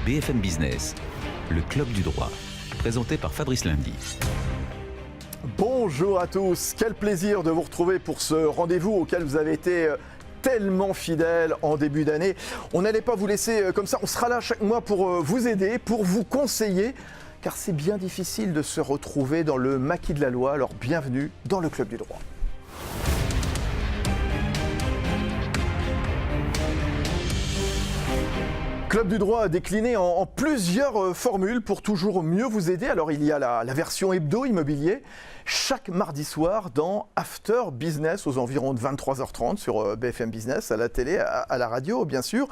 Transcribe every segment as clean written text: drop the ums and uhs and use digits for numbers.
BFM Business, le club du droit, présenté par Fabrice Lundy. Bonjour à tous, quel plaisir de vous retrouver pour ce rendez-vous auquel vous avez été tellement fidèles en début d'année. On n'allait pas vous laisser comme ça, on sera là chaque mois pour vous aider, pour vous conseiller, car c'est bien difficile de se retrouver dans le maquis de la loi, alors bienvenue dans le club du droit. Club du droit décliné en plusieurs formules pour toujours mieux vous aider. Alors il y a la version hebdo immobilier, chaque mardi soir dans After Business aux environs de 23h30 sur BFM Business, à la télé, à la radio bien sûr.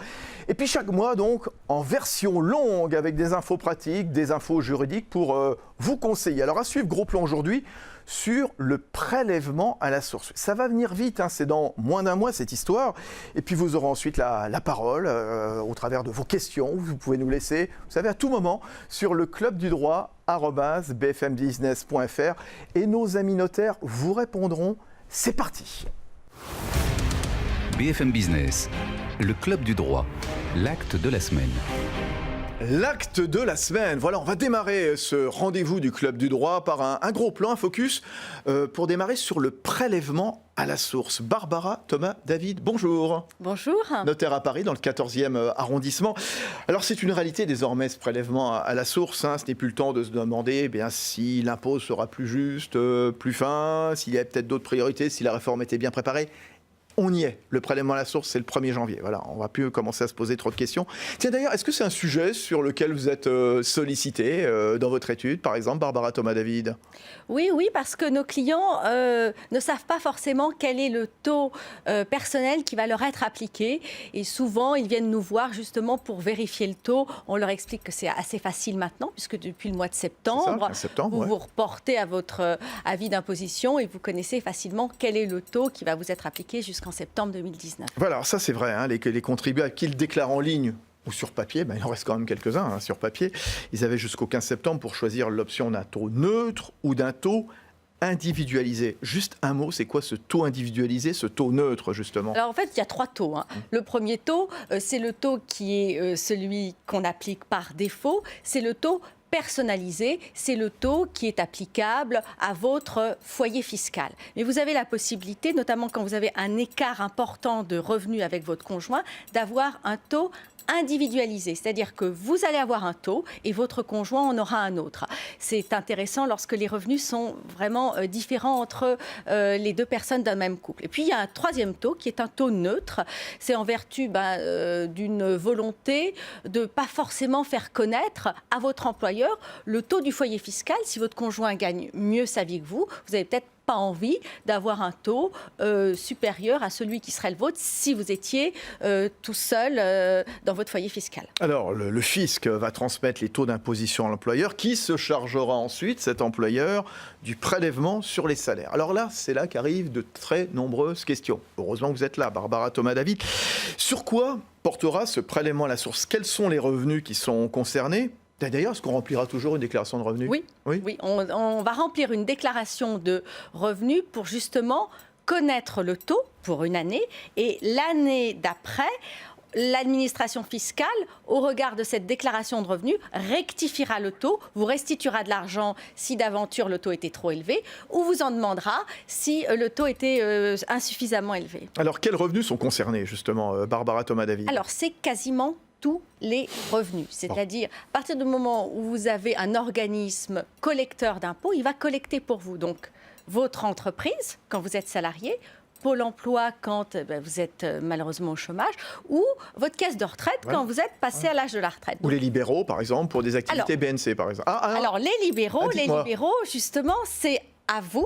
Et puis chaque mois donc en version longue avec des infos pratiques, des infos juridiques pour vous conseiller. Alors à suivre, gros plan aujourd'hui sur le prélèvement à la source. Ça va venir vite, hein, c'est dans moins d'un mois cette histoire. Et puis vous aurez ensuite la parole au travers de vos questions. Vous pouvez nous laisser, vous savez, à tout moment sur le club du droit @bfmbusiness.fr et nos amis notaires vous répondront. C'est parti. BFM Business, le club du droit, l'acte de la semaine. L'acte de la semaine. Voilà, on va démarrer ce rendez-vous du Club du droit par un gros plan, un focus pour démarrer sur le prélèvement à la source. Barbara Thomas David, bonjour. Bonjour. Notaire à Paris, dans le 14e arrondissement. Alors, c'est une réalité désormais, ce prélèvement à la source. Hein. Ce n'est plus le temps de se demander si l'impôt sera plus juste, plus fin, s'il y a peut-être d'autres priorités, si la réforme était bien préparée. On y est. Le prélèvement à la source, c'est le 1er janvier. Voilà, on ne va plus commencer à se poser trop de questions. Tiens, d'ailleurs, est-ce que c'est un sujet sur lequel vous êtes sollicité dans votre étude, par exemple, Barbara Thomas David ? Oui, parce que nos clients ne savent pas forcément quel est le taux personnel qui va leur être appliqué. Et souvent, ils viennent nous voir justement pour vérifier le taux. On leur explique que c'est assez facile maintenant, puisque depuis le mois de septembre, vous vous reportez à votre avis d'imposition et vous connaissez facilement quel est le taux qui va vous être appliqué jusqu'en septembre 2019. Voilà, alors ça c'est vrai, hein, les contribuables qui le déclarent en ligne ou sur papier, il en reste quand même quelques-uns hein, sur papier, ils avaient jusqu'au 15 septembre pour choisir l'option d'un taux neutre ou d'un taux individualisé. Juste un mot, c'est quoi ce taux individualisé, ce taux neutre justement ? Alors en fait, il y a 3 taux. Hein. Le premier taux, c'est le taux qui est celui qu'on applique par défaut, c'est le taux personnalisé, c'est le taux qui est applicable à votre foyer fiscal. Mais vous avez la possibilité, notamment quand vous avez un écart important de revenus avec votre conjoint, d'avoir un taux individualisé, c'est-à-dire que vous allez avoir un taux et votre conjoint en aura un autre. C'est intéressant lorsque les revenus sont vraiment différents entre les deux personnes d'un même couple. Et puis il y a un troisième taux qui est un taux neutre. C'est en vertu d'une volonté de ne pas forcément faire connaître à votre employeur le taux du foyer fiscal. Si votre conjoint gagne mieux sa vie que vous avez peut-être pas envie d'avoir un taux supérieur à celui qui serait le vôtre si vous étiez tout seul dans votre foyer fiscal. Alors, le fisc va transmettre les taux d'imposition à l'employeur qui se chargera ensuite, cet employeur, du prélèvement sur les salaires. Alors là, c'est là qu'arrivent de très nombreuses questions. Heureusement que vous êtes là, Barbara Thomas David. Sur quoi portera ce prélèvement à la source ? Quels sont les revenus qui sont concernés ? D'ailleurs, est-ce qu'on remplira toujours une déclaration de revenus ? Oui. On va remplir une déclaration de revenus pour justement connaître le taux pour une année et l'année d'après, l'administration fiscale, au regard de cette déclaration de revenus, rectifiera le taux, vous restituera de l'argent si d'aventure le taux était trop élevé ou vous en demandera si le taux était insuffisamment élevé. Alors, quels revenus sont concernés justement, Barbara Thomas David ? Alors, c'est quasiment tous les revenus. C'est-à-dire, à partir du moment où vous avez un organisme collecteur d'impôts, il va collecter pour vous. Donc, votre entreprise, quand vous êtes salarié, Pôle emploi quand vous êtes malheureusement au chômage, ou votre caisse de retraite quand vous êtes passé à l'âge de la retraite. Ou les libéraux, par exemple, pour des activités BNC, par exemple. Alors, les libéraux, justement, c'est à vous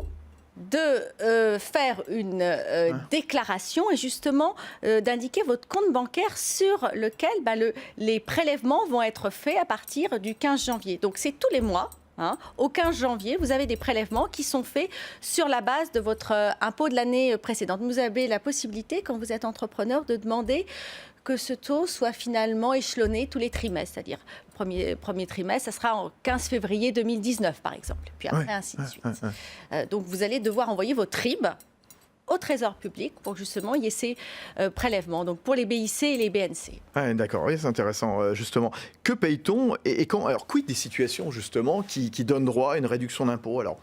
de faire une déclaration et justement d'indiquer votre compte bancaire sur lequel les prélèvements vont être faits à partir du 15 janvier. Donc c'est tous les mois. Au 15 janvier, vous avez des prélèvements qui sont faits sur la base de votre impôt de l'année précédente. Vous avez la possibilité, quand vous êtes entrepreneur, de demander que ce taux soit finalement échelonné tous les trimestres. C'est-à-dire, le premier trimestre, ça sera en 15 février 2019, par exemple. Puis après, ainsi de suite. Donc, vous allez devoir envoyer votre RIB au Trésor public pour justement y ait ces prélèvements, donc pour les BIC et les BNC. Ah, d'accord, oui, c'est intéressant, justement. Que paye-t-on et quand? Alors, quid des situations, justement, qui donnent droit à une réduction d'impôt? Alors,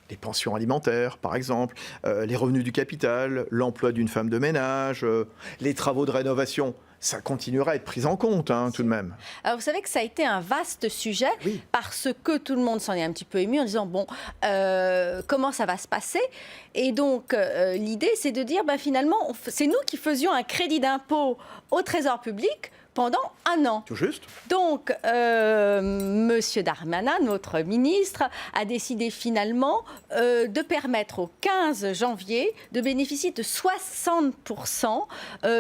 les pensions alimentaires, par exemple, les revenus du capital, l'emploi d'une femme de ménage, les travaux de rénovation. Ça continuera à être pris en compte, tout de même. Alors, vous savez que ça a été un vaste sujet parce que tout le monde s'en est un petit peu ému en disant, bon, comment ça va se passer? Et donc, l'idée, c'est de dire, finalement, c'est nous qui faisions un crédit d'impôt au Trésor public pendant 1 an. Tout juste. Donc, Monsieur Darmanin, notre ministre, a décidé finalement de permettre au 15 janvier de bénéficier de 60%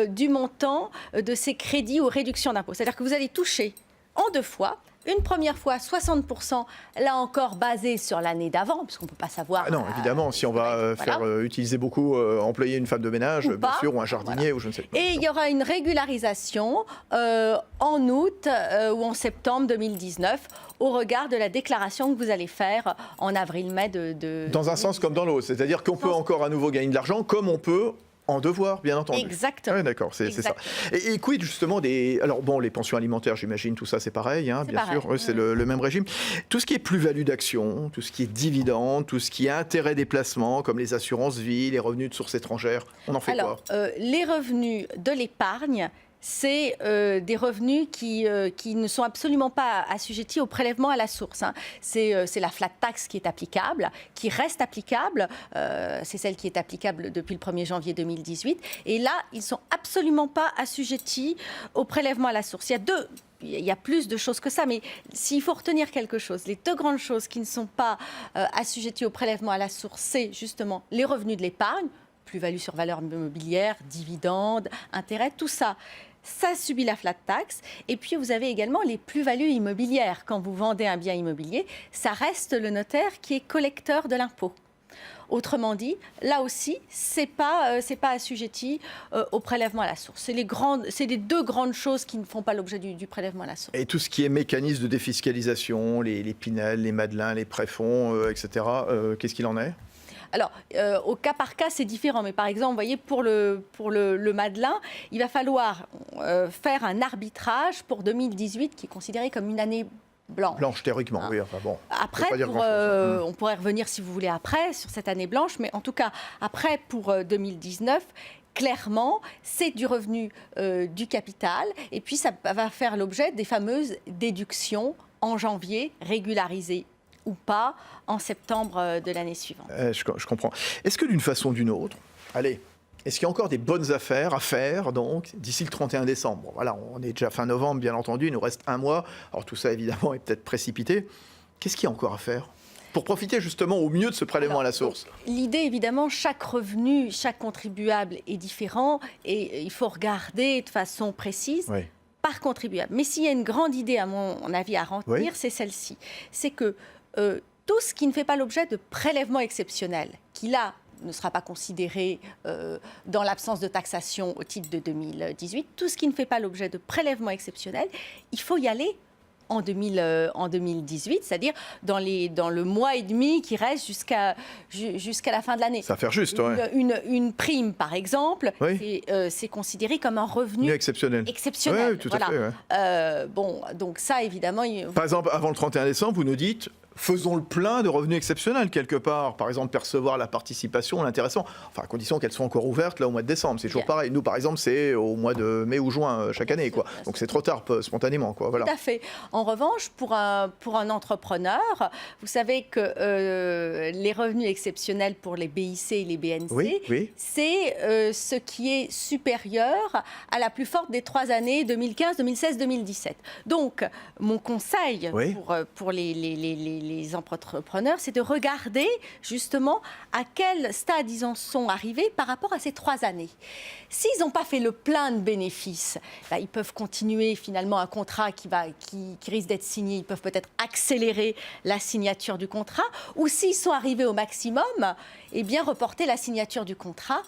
du montant de ces crédits ou réductions d'impôts. C'est-à-dire que vous allez toucher en 2 fois. Une première fois, 60%, là encore basé sur l'année d'avant, puisqu'on ne peut pas savoir... Ah non, évidemment, si on va faire utiliser beaucoup, employer une femme de ménage, bien sûr, ou un jardinier, ou je ne sais pas. Et il y aura une régularisation en août ou en septembre 2019, au regard de la déclaration que vous allez faire en avril-mai de... Dans un sens comme dans l'autre, c'est-à-dire qu'on peut encore à nouveau gagner de l'argent, comme on peut... En devoir, bien entendu. Exactement. Oui, d'accord, c'est ça. Et quid justement des... Alors bon, les pensions alimentaires, j'imagine, tout ça c'est pareil, bien sûr, c'est le même régime. Tout ce qui est plus-value d'action, tout ce qui est dividende, tout ce qui est intérêt des placements, comme les assurances vie, les revenus de sources étrangères, on en fait quoi? Les revenus de l'épargne, c'est des revenus qui ne sont absolument pas assujettis au prélèvement à la source. C'est la flat tax qui est applicable, qui reste applicable. C'est celle qui est applicable depuis le 1er janvier 2018. Et là, ils ne sont absolument pas assujettis au prélèvement à la source. Il y a plus de choses que ça, mais s'il faut retenir quelque chose, les 2 grandes choses qui ne sont pas assujetties au prélèvement à la source, c'est justement les revenus de l'épargne, plus-value sur valeur mobilière, dividendes, intérêts, tout ça. Ça subit la flat tax. Et puis, vous avez également les plus-values immobilières. Quand vous vendez un bien immobilier, ça reste le notaire qui est collecteur de l'impôt. Autrement dit, là aussi, c'est pas assujetti au prélèvement à la source. C'est les 2 grandes choses qui ne font pas l'objet du prélèvement à la source. Et tout ce qui est mécanisme de défiscalisation, les Pinel, les Madelin, les préfonds, etc., qu'est-ce qu'il en est? Alors, au cas par cas, c'est différent. Mais par exemple, vous voyez, pour le Madelin, il va falloir faire un arbitrage pour 2018 qui est considéré comme une année blanche. Blanche, théoriquement, oui. Enfin bon, après, on pourrait revenir, si vous voulez, après, sur cette année blanche. Mais en tout cas, après, pour 2019... Clairement, c'est du revenu du capital. Et puis, ça va faire l'objet des fameuses déductions en janvier, régularisées ou pas en septembre de l'année suivante. Je comprends. Est-ce que d'une façon ou d'une autre, est-ce qu'il y a encore des bonnes affaires à faire donc d'ici le 31 décembre? Bon, voilà, on est déjà fin novembre, bien entendu, il nous reste 1 mois. Alors tout ça, évidemment, est peut-être précipité. Qu'est-ce qu'il y a encore à faire pour profiter justement au mieux de ce prélèvement à la source? L'idée, évidemment, chaque revenu, chaque contribuable est différent et il faut regarder de façon précise. Par contribuable. Mais s'il y a une grande idée, à mon avis, à retenir, c'est celle-ci. C'est que tout ce qui ne fait pas l'objet de prélèvements exceptionnels, qui là ne sera pas considéré dans l'absence de taxation au titre de 2018, tout ce qui ne fait pas l'objet de prélèvements exceptionnels, il faut y aller en 2018, c'est-à-dire dans le mois et demi qui reste jusqu'à la fin de l'année. Ça va faire juste, une prime, par exemple, c'est considéré comme un revenu exceptionnel. Oui, tout à fait. Bon, donc ça, évidemment... Par exemple, avant le 31 décembre, vous nous dites... Faisons le plein de revenus exceptionnels quelque part. Par exemple, percevoir la participation, l'intéressement. Enfin, à condition qu'elles soient encore ouvertes là au mois de décembre. C'est toujours pareil. Nous, par exemple, c'est au mois de mai ou juin chaque année, quoi. Donc c'est trop tard, spontanément, quoi. Voilà. Tout à fait. En revanche, pour un entrepreneur, vous savez que les revenus exceptionnels pour les BIC et les BNC, c'est ce qui est supérieur à la plus forte des 3 années 2015, 2016, 2017. Donc, mon conseil pour les entrepreneurs, c'est de regarder justement à quel stade ils en sont arrivés par rapport à ces 3 années. S'ils n'ont pas fait le plein de bénéfices, ils peuvent continuer finalement un contrat qui risque d'être signé. Ils peuvent peut-être accélérer la signature du contrat, ou s'ils sont arrivés au maximum, reporter la signature du contrat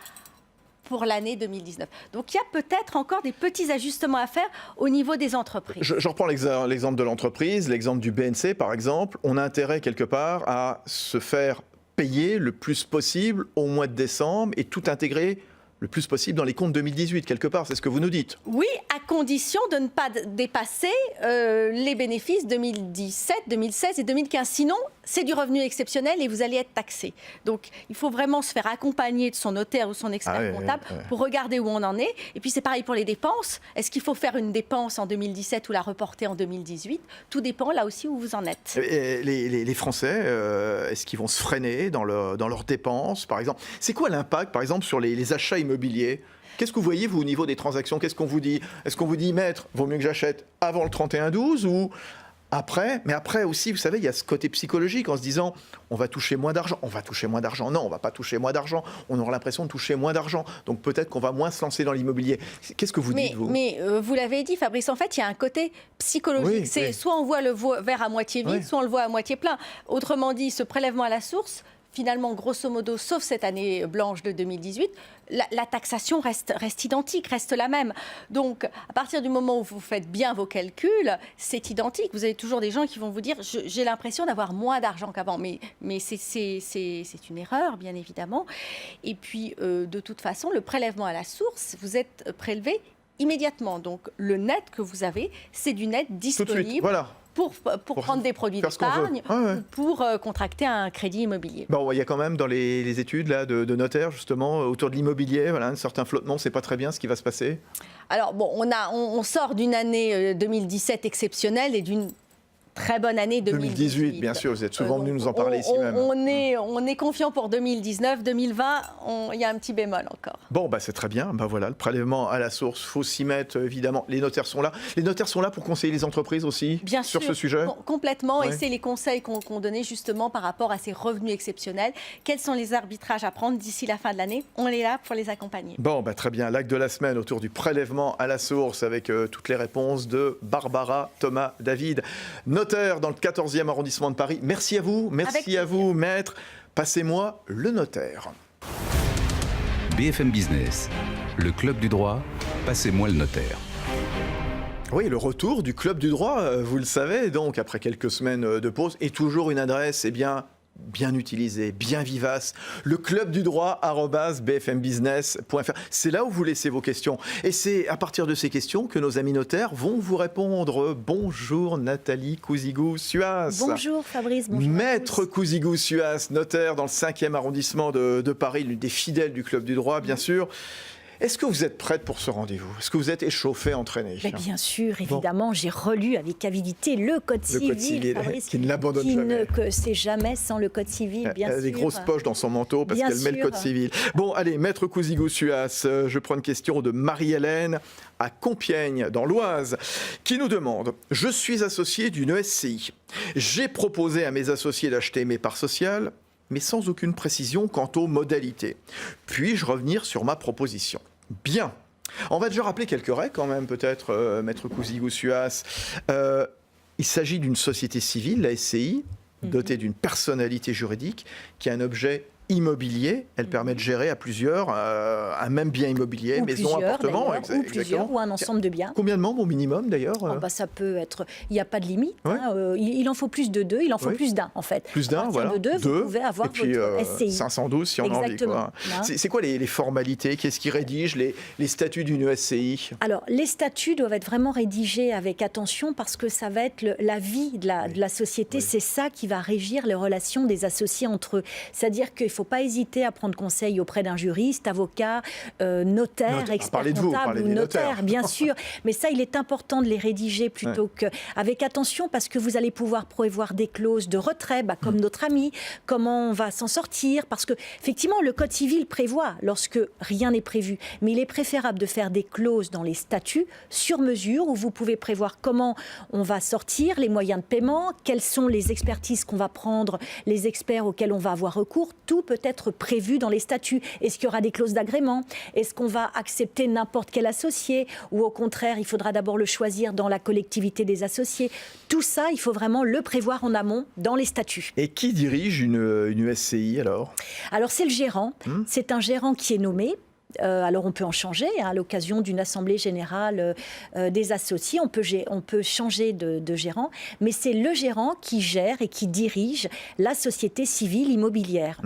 pour l'année 2019. Donc il y a peut-être encore des petits ajustements à faire au niveau des entreprises. Je reprends l'exemple de l'entreprise, l'exemple du BNC par exemple. On a intérêt quelque part à se faire payer le plus possible au mois de décembre et tout intégrer le plus possible dans les comptes 2018, quelque part, c'est ce que vous nous dites. Oui, à condition de ne pas dépasser les bénéfices 2017, 2016 et 2015. Sinon, c'est du revenu exceptionnel et vous allez être taxé. Donc, il faut vraiment se faire accompagner de son notaire ou son expert comptable pour regarder où on en est. Et puis, c'est pareil pour les dépenses. Est-ce qu'il faut faire une dépense en 2017 ou la reporter en 2018 ? Tout dépend là aussi où vous en êtes. Et les Français, est-ce qu'ils vont se freiner dans leurs dépenses, par exemple ? C'est quoi l'impact, par exemple, sur les achats immobiliers ? Qu'est-ce que vous voyez, vous, au niveau des transactions ? Qu'est-ce qu'on vous dit ? Est-ce qu'on vous dit, maître, vaut mieux que j'achète avant le 31-12 ou après ? Mais après aussi, vous savez, il y a ce côté psychologique en se disant, on va toucher moins d'argent. On va toucher moins d'argent. Non, on ne va pas toucher moins d'argent. On aura l'impression de toucher moins d'argent. Donc peut-être qu'on va moins se lancer dans l'immobilier. Qu'est-ce que vous dites, vous ? Mais vous l'avez dit, Fabrice, en fait, il y a un côté psychologique. Soit on voit le verre à moitié vide, soit on le voit à moitié plein. Autrement dit, ce prélèvement à la source, finalement, grosso modo, sauf cette année blanche de 2018, la taxation reste identique, reste la même. Donc, à partir du moment où vous faites bien vos calculs, c'est identique. Vous avez toujours des gens qui vont vous dire « j'ai l'impression d'avoir moins d'argent qu'avant ». Mais c'est une erreur, bien évidemment. Et puis, de toute façon, le prélèvement à la source, vous êtes prélevé immédiatement. Donc, le net que vous avez, c'est du net disponible. Tout de suite, voilà. Pour prendre des produits d'épargne ou pour contracter un crédit immobilier. Bon, il y a quand même dans les études là, de notaires, justement, autour de l'immobilier, voilà, un certain flottement, on ne sait pas très bien ce qui va se passer. Alors, bon, on sort d'une année 2017 exceptionnelle et d'une très bonne année 2018. Bien sûr, vous êtes souvent venu nous en parler ici même. On est confiant pour 2019, 2020, il y a un petit bémol encore. Bon, c'est très bien. Voilà, le prélèvement à la source, il faut s'y mettre, évidemment. Les notaires sont là. Les notaires sont là pour conseiller les entreprises aussi bien sur sûr, ce sujet. Complètement, et c'est les conseils qu'on donnait justement par rapport à ces revenus exceptionnels. Quels sont les arbitrages à prendre d'ici la fin de l'année ? On est là pour les accompagner. Bon, très bien. L'acte de la semaine autour du prélèvement à la source avec toutes les réponses de Barbara Thomas David, notaire dans le 14e arrondissement de Paris. Merci à vous. Merci à vous, maître. Passez-moi le notaire. BFM Business, le club du droit, passez-moi le notaire. Oui, le retour du club du droit, vous le savez, donc après quelques semaines de pause, et toujours une adresse, bien utilisée, bien vivace, le club du droit @bfmbusiness.fr. C'est là où vous laissez vos questions. Et c'est à partir de ces questions que nos amis notaires vont vous répondre. Bonjour Nathalie Cousigou-Suas. Bonjour Fabrice, bonjour. Maître Cousigou-Suas, notaire dans le 5e arrondissement de Paris, l'une des fidèles du club du droit, bien sûr. Est-ce que vous êtes prête pour ce rendez-vous ? Est-ce que vous êtes échauffée, entraînée ? Bien sûr, évidemment, j'ai relu avec avidité le Code civil, Fabrice, qui ne l'abandonne jamais. Qui ne sait jamais sans le Code civil, bien sûr. Elle a des grosses poches dans son manteau parce qu'elle met le Code civil. Bon, allez, Maître Cousigou-Suas, je prends une question de Marie-Hélène à Compiègne, dans l'Oise, qui nous demande « Je suis associé d'une SCI. J'ai proposé à mes associés d'acheter mes parts sociales, mais sans aucune précision quant aux modalités. Puis-je revenir sur ma proposition ? Bien. On va déjà rappeler quelques règles quand même, peut-être, Maître Cousigou-Suas. Il s'agit d'une société civile, la SCI, dotée d'une personnalité juridique qui a un objet immobilier. Elle permet de gérer à plusieurs un même bien immobilier, maison, appartement. Ou plusieurs, ou un ensemble de biens. Combien de membres au minimum d'ailleurs ? Ça peut être... Il n'y a pas de limite. Il en faut plus de 2, il en faut plus d'un en fait. Plus d'un, voilà. De 2, vous pouvez avoir et puis, votre SCI. 512 si on a envie. C'est quoi les formalités ? Qu'est-ce qui rédige les statuts d'une SCI ? Alors, les statuts doivent être vraiment rédigés avec attention parce que ça va être la vie de la société. C'est ça qui va régir les relations des associés entre eux. C'est-à-dire qu'il ne faut pas hésiter à prendre conseil auprès d'un juriste, avocat, notaire, expert comptable ou notaire, bien sûr. Mais ça, il est important de les rédiger plutôt qu'avec attention parce que vous allez pouvoir prévoir des clauses de retrait, comme notre ami, comment on va s'en sortir. Parce que, effectivement, le Code civil prévoit lorsque rien n'est prévu. Mais il est préférable de faire des clauses dans les statuts sur mesure où vous pouvez prévoir comment on va sortir, les moyens de paiement, quelles sont les expertises qu'on va prendre, les experts auxquels on va avoir recours. Tout peut être prévu dans les statuts. Est-ce qu'il y aura des clauses d'agrément ? Est-ce qu'on va accepter n'importe quel associé ? Ou au contraire, il faudra d'abord le choisir dans la collectivité des associés ? Tout ça, il faut vraiment le prévoir en amont dans les statuts. Et qui dirige une SCI alors ? Alors c'est le gérant. C'est un gérant qui est nommé Alors on peut en changer à l'occasion d'une assemblée générale des associés, on peut changer de gérant, mais c'est le gérant qui gère et qui dirige la société civile immobilière.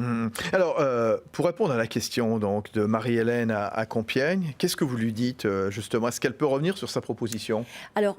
Alors, pour répondre à la question donc, de Marie-Hélène à Compiègne, qu'est-ce que vous lui dites justement? Est-ce qu'elle peut revenir sur sa proposition? Alors,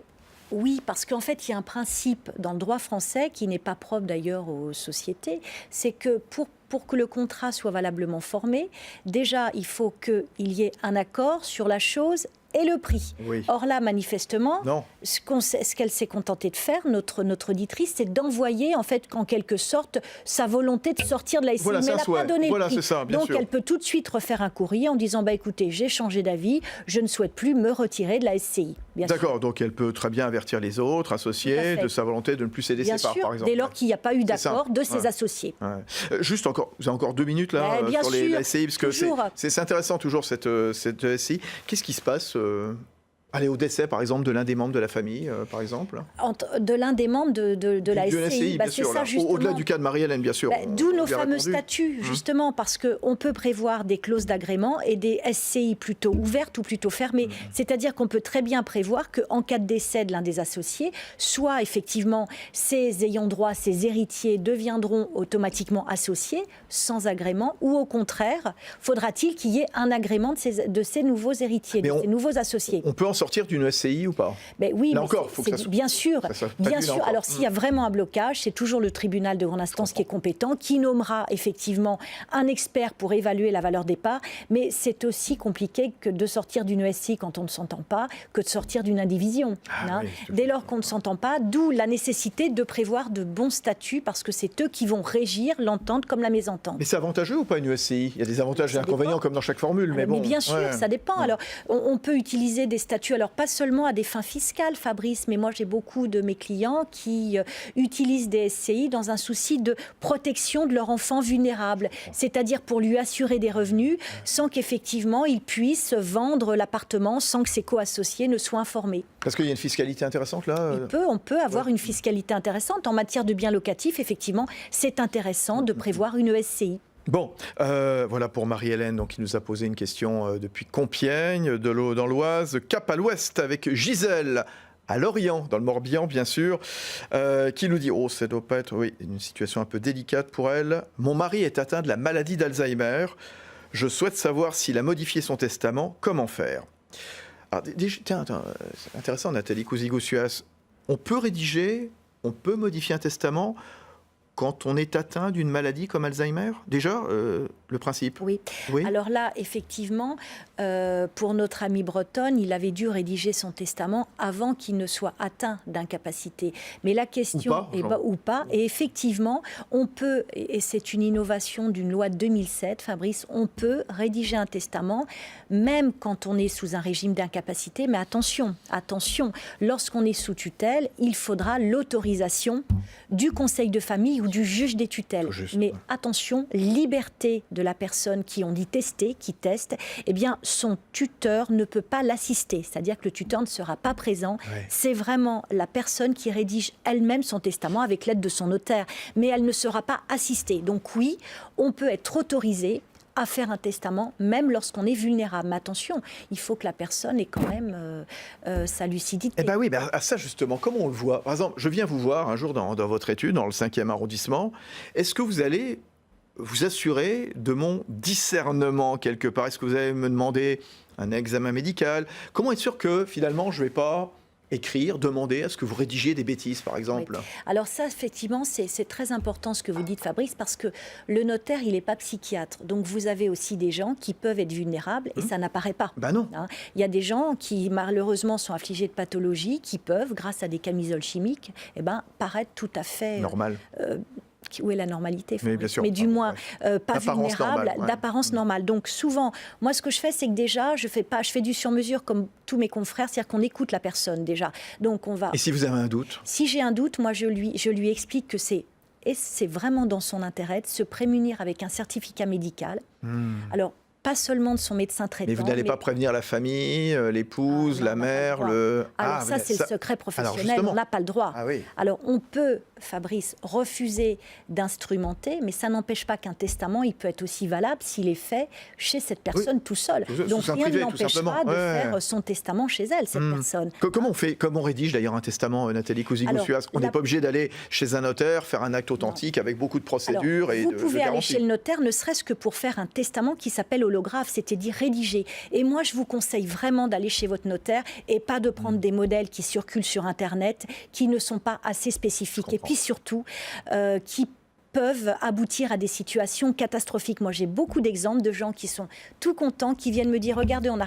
oui, parce qu'en fait, il y a un principe dans le droit français qui n'est pas propre d'ailleurs aux sociétés, c'est que pour que le contrat soit valablement formé, déjà, il faut qu'il y ait un accord sur la chose et le prix. Oui. Or là, manifestement, Non. ce qu'elle s'est contentée de faire, notre auditrice, c'est d'envoyer, en fait, en quelque sorte, sa volonté de sortir de la SCI. Voilà, mais elle n'a pas donné voilà, le prix. c'est ça, bien Donc, sûr. elle peut tout de suite refaire un courrier en disant, écoutez, j'ai changé d'avis, je ne souhaite plus me retirer de la SCI. D'accord, donc elle peut très bien avertir les autres associés de sa volonté de ne plus céder ses parts, par exemple. Dès lors qu'il n'y a pas eu C'est ça. d'accord de ses associés. Ouais. Juste encore, vous avez encore 2 minutes là Bien sur sûr, la SCI, parce que c'est intéressant toujours cette SCI. Qu'est-ce qui se passe Aller au décès, par exemple, de l'un des membres de la famille, par exemple. De l'un des membres de la SCI, SCI, bien sûr. Au-delà du cas de Marie-Hélène, bien sûr. D'où nos fameux statuts, justement, parce qu'on peut prévoir des clauses d'agrément et des SCI plutôt ouvertes ou plutôt fermées. C'est-à-dire qu'on peut très bien prévoir qu'en cas de décès de l'un des associés, soit effectivement ces ayants droit, ces héritiers deviendront automatiquement associés sans agrément, ou au contraire, faudra-t-il qu'il y ait un agrément de ces nouveaux héritiers, ces nouveaux associés. On peut en sortir d'une SCI ou pas? Oui, là mais encore, faut que ça bien sûr. Bien sûr. Alors, s'il y a vraiment un blocage, c'est toujours le tribunal de grande instance qui est compétent, qui nommera effectivement un expert pour évaluer la valeur des parts. Mais c'est aussi compliqué que de sortir d'une SCI quand on ne s'entend pas, que de sortir d'une indivision. Oui, dès lors qu'on ne s'entend pas, d'où la nécessité de prévoir de bons statuts, parce que c'est eux qui vont régir l'entente comme la mésentente. Mais c'est avantageux ou pas une SCI? Il y a des avantages et des inconvénients comme dans chaque formule. Mais bien sûr, ça dépend. Alors, on peut utiliser des statuts, alors pas seulement à des fins fiscales, Fabrice, mais moi j'ai beaucoup de mes clients qui utilisent des SCI dans un souci de protection de leur enfant vulnérable, c'est-à-dire pour lui assurer des revenus sans qu'effectivement il puisse vendre l'appartement sans que ses co-associés ne soient informés. Parce qu'il y a une fiscalité intéressante là. On peut avoir une fiscalité intéressante. En matière de biens locatifs, effectivement, c'est intéressant de prévoir une SCI. Bon, voilà pour Marie-Hélène qui nous a posé une question depuis Compiègne, dans l'Oise, cap à l'ouest avec Gisèle à Lorient, dans le Morbihan bien sûr, qui nous dit « Oh, ça doit pas être une situation un peu délicate pour elle. Mon mari est atteint de la maladie d'Alzheimer. Je souhaite savoir s'il a modifié son testament, comment faire ?» Alors, tiens, c'est intéressant Nathalie Cousigou-Suas. On peut modifier un testament quand on est atteint d'une maladie comme Alzheimer? Déjà, le principe. Oui. Alors là, effectivement, pour notre ami bretonne, il avait dû rédiger son testament avant qu'il ne soit atteint d'incapacité. Mais la question ou pas. Et effectivement, on peut, et c'est une innovation d'une loi de 2007, Fabrice, on peut rédiger un testament même quand on est sous un régime d'incapacité. Mais attention, lorsqu'on est sous tutelle, il faudra l'autorisation du conseil de famille ou du juge des tutelles. Mais attention, liberté de la personne qui teste, eh bien, son tuteur ne peut pas l'assister. C'est-à-dire que le tuteur ne sera pas présent. C'est vraiment la personne qui rédige elle-même son testament avec l'aide de son notaire. Mais elle ne sera pas assistée. Donc oui, on peut être autorisé à faire un testament, même lorsqu'on est vulnérable. Mais attention, il faut que la personne ait quand même sa lucidité. Eh bien oui, ça justement, comment on le voit? Par exemple, je viens vous voir un jour dans votre étude, dans le 5e arrondissement. Est-ce que vous allez vous assurer de mon discernement quelque part? Est-ce que vous allez me demander un examen médical? Comment être sûr que finalement je ne vais pas demander à ce que vous rédigiez des bêtises, par exemple? Alors ça, effectivement, c'est très important ce que vous dites, Fabrice, parce que le notaire, il n'est pas psychiatre. Donc vous avez aussi des gens qui peuvent être vulnérables et ça n'apparaît pas. Non. Il y a des gens qui, malheureusement, sont affligés de pathologies qui peuvent, grâce à des camisoles chimiques, paraître tout à fait... Normal. Où est la normalité? Mais du moins pas vulnérable, d'apparence normale. Donc souvent, moi ce que je fais, c'est que déjà, je fais du sur-mesure comme tous mes confrères, c'est-à-dire qu'on écoute la personne déjà. Donc on va. Et si vous avez un doute? Si j'ai un doute, moi je lui explique que c'est vraiment dans son intérêt de se prémunir avec un certificat médical. Alors pas seulement de son médecin traitant. Mais vous n'allez pas prévenir la famille, l'épouse, la mère, Alors ça, c'est le secret professionnel, on n'a pas le droit. Ah oui. Alors on peut, Fabrice, refuser d'instrumenter, mais ça n'empêche pas qu'un testament, il peut être aussi valable s'il est fait chez cette personne tout seul. Donc rien ne l'empêchera de faire son testament chez elle, cette personne. Comment on fait, comment on rédige d'ailleurs un testament, Nathalie Cousigo-Suas? On n'est pas obligé d'aller chez un notaire, faire un acte authentique avec beaucoup de procédures et de garanties. Vous pouvez aller chez le notaire, ne serait-ce que pour faire un testament qui s'appelle holographe, c'est-à-dire rédigé. Et moi, je vous conseille vraiment d'aller chez votre notaire et pas de prendre des modèles qui circulent sur Internet, qui ne sont pas assez spécifiques. Et puis surtout, qui peuvent aboutir à des situations catastrophiques. Moi, j'ai beaucoup d'exemples de gens qui sont tout contents, qui viennent me dire, regardez, on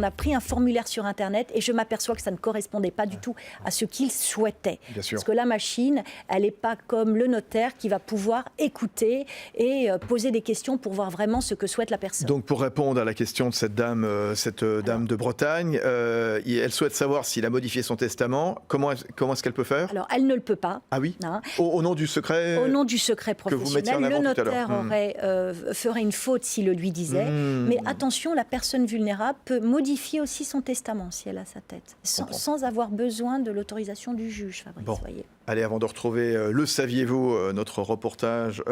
a pris un formulaire sur Internet et je m'aperçois que ça ne correspondait pas du tout à ce qu'ils souhaitaient. Parce que la machine, elle n'est pas comme le notaire qui va pouvoir écouter et poser des questions pour voir vraiment ce que souhaite la personne. Donc, pour répondre à la question de cette dame de Bretagne, elle souhaite savoir s'il a modifié son testament. Comment est-ce qu'elle peut faire? Alors, elle ne le peut pas. Ah oui, au nom du secret. Au nom du secret professionnel, le notaire ferait une faute s'il le lui disait. Mais attention, la personne vulnérable peut modifier aussi son testament si elle a sa tête, sans avoir besoin de l'autorisation du juge, Fabrice. Bon. Allez, avant de retrouver le saviez-vous, notre reportage,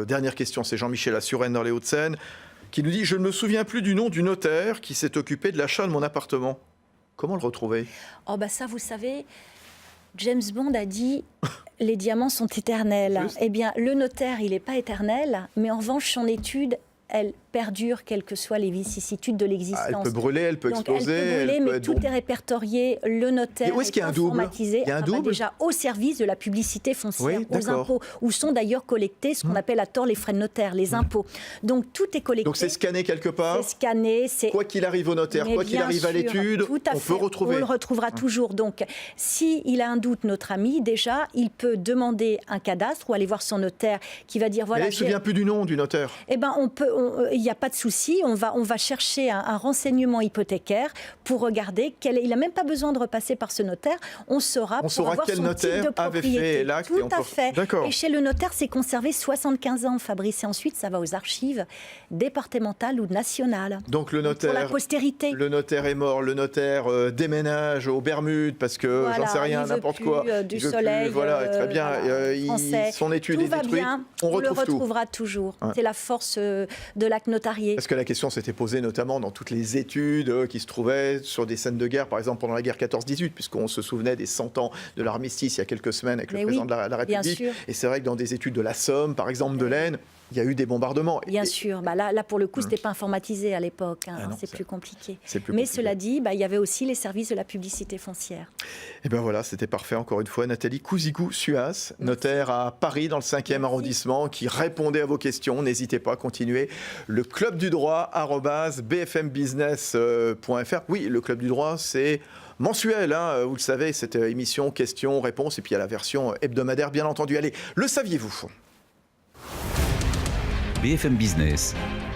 dernière question, c'est Jean-Michel Assuren dans les Hauts-de-Seine, qui nous dit « Je ne me souviens plus du nom du notaire qui s'est occupé de l'achat de mon appartement ». Comment le retrouver? Oh bah ça, vous savez, James Bond a dit les diamants sont éternels. Juste. Eh bien, le notaire, il n'est pas éternel, mais en revanche, son étude, elle perdure, quelles que soient les vicissitudes de l'existence. Elle peut brûler, elle peut exploser. Elle peut brûler, mais tout est répertorié. Le notaire est informatisé. Il y a un double déjà au service de la publicité foncière, aux impôts, où sont d'ailleurs collectés ce qu'on appelle à tort les frais de notaire, les impôts. Donc tout est collecté. Donc c'est scanné quelque part. C'est scanné. Quoi qu'il arrive au notaire, quoi qu'il arrive à l'étude, on peut retrouver. On le retrouvera toujours. Donc s'il a un doute, notre ami, déjà, il peut demander un cadastre ou aller voir son notaire qui va dire voilà. Mais il ne se souvient plus du nom du notaire. Eh ben il n'y a pas de souci, on va chercher un renseignement hypothécaire pour regarder il n'a même pas besoin de repasser par ce notaire, on saura quel notaire avait fait l'acte. Tout à fait. Et chez le notaire, c'est conservé 75 ans, Fabrice, et ensuite ça va aux archives départementales ou nationales. Donc le notaire, pour la postérité. Le notaire est mort, le notaire déménage aux Bermudes parce que j'en sais rien, n'importe quoi. Du soleil, très bien. Son étude est détruite. On le retrouvera toujours. C'est la force de l'acte notarié. Parce que la question s'était posée notamment dans toutes les études qui se trouvaient sur des scènes de guerre, par exemple pendant la guerre 14-18, puisqu'on se souvenait des 100 ans de l'armistice il y a quelques semaines avec le président de la République. Et c'est vrai que dans des études de la Somme, par exemple de l'Aisne, il y a eu des bombardements. Bien sûr. Là, pour le coup, ce n'était pas informatisé à l'époque. C'est plus compliqué. Mais cela dit, il y avait aussi les services de la publicité foncière. Et bien voilà, c'était parfait encore une fois. Nathalie Cousigo-Suas, notaire à Paris dans le 5e arrondissement, qui répondait à vos questions. N'hésitez pas à continuer. Le Club du droit, @bfmbusiness.fr. Oui, le Club du droit, c'est mensuel, vous le savez, cette émission questions-réponses. Et puis il y a la version hebdomadaire, bien entendu. Allez, le saviez-vous ? BFM Business,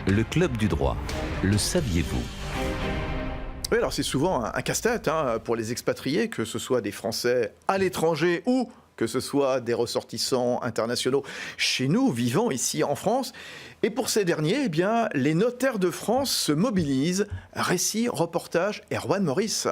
le Club du droit. Le saviez-vous? Oui, alors c'est souvent un casse-tête pour les expatriés, que ce soit des Français à l'étranger ou que ce soit des ressortissants internationaux chez nous, vivant ici en France. Et pour ces derniers, eh bien, les notaires de France se mobilisent. Récit, reportage, Erwan Maurice.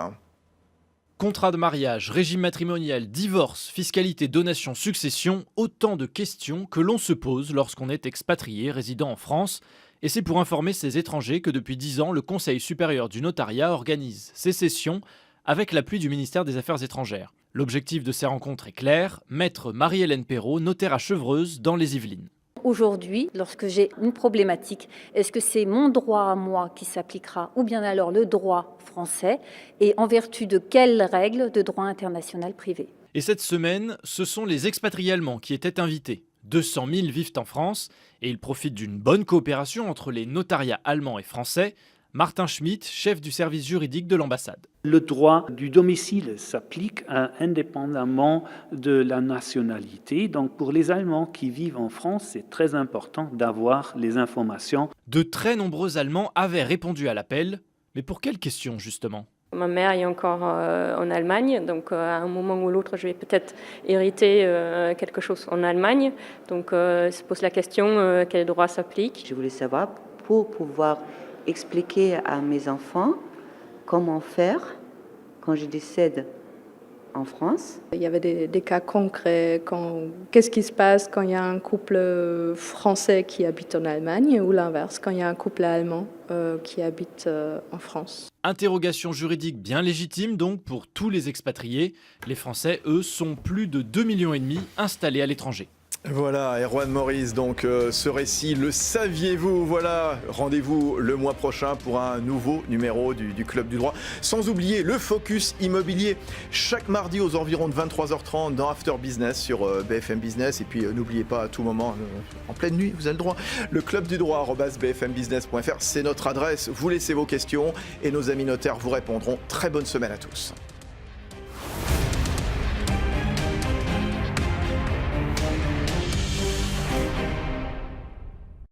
Contrat de mariage, régime matrimonial, divorce, fiscalité, donation, succession, autant de questions que l'on se pose lorsqu'on est expatrié résidant en France. Et c'est pour informer ces étrangers que depuis 10 ans, le Conseil supérieur du notariat organise ces sessions avec l'appui du ministère des Affaires étrangères. L'objectif de ces rencontres est clair, maître Marie-Hélène Perrault, notaire à Chevreuse dans les Yvelines. Aujourd'hui, lorsque j'ai une problématique, est-ce que c'est mon droit à moi qui s'appliquera ou bien alors le droit français et en vertu de quelles règles de droit international privé? Et cette semaine, ce sont les expatriés allemands qui étaient invités. 200 000 vivent en France et ils profitent d'une bonne coopération entre les notariats allemands et français. Martin Schmitt, chef du service juridique de l'ambassade. Le droit du domicile s'applique indépendamment de la nationalité. Donc pour les Allemands qui vivent en France, c'est très important d'avoir les informations. De très nombreux Allemands avaient répondu à l'appel, mais pour quelles questions justement ? Ma mère est encore en Allemagne, donc à un moment ou l'autre, je vais peut-être hériter quelque chose en Allemagne. Donc se pose la question, quel droit s'applique ? Je voulais savoir, pour pouvoir expliquer à mes enfants comment faire quand je décède en France. Il y avait des cas concrets. Qu'est-ce qui se passe quand il y a un couple français qui habite en Allemagne ou l'inverse, quand il y a un couple allemand qui habite en France? Interrogation juridique bien légitime donc pour tous les expatriés. Les Français, eux, sont plus de 2,5 millions installés à l'étranger. Voilà, Erwan Maurice, donc ce récit, le saviez-vous? Voilà, rendez-vous le mois prochain pour un nouveau numéro du Club du Droit. Sans oublier le Focus Immobilier, chaque mardi aux environs de 23h30 dans After Business sur BFM Business. Et puis n'oubliez pas, à tout moment, en pleine nuit, vous avez le droit, le Club du Droit, @bfmbusiness.fr, c'est notre adresse. Vous laissez vos questions et nos amis notaires vous répondront. Très bonne semaine à tous.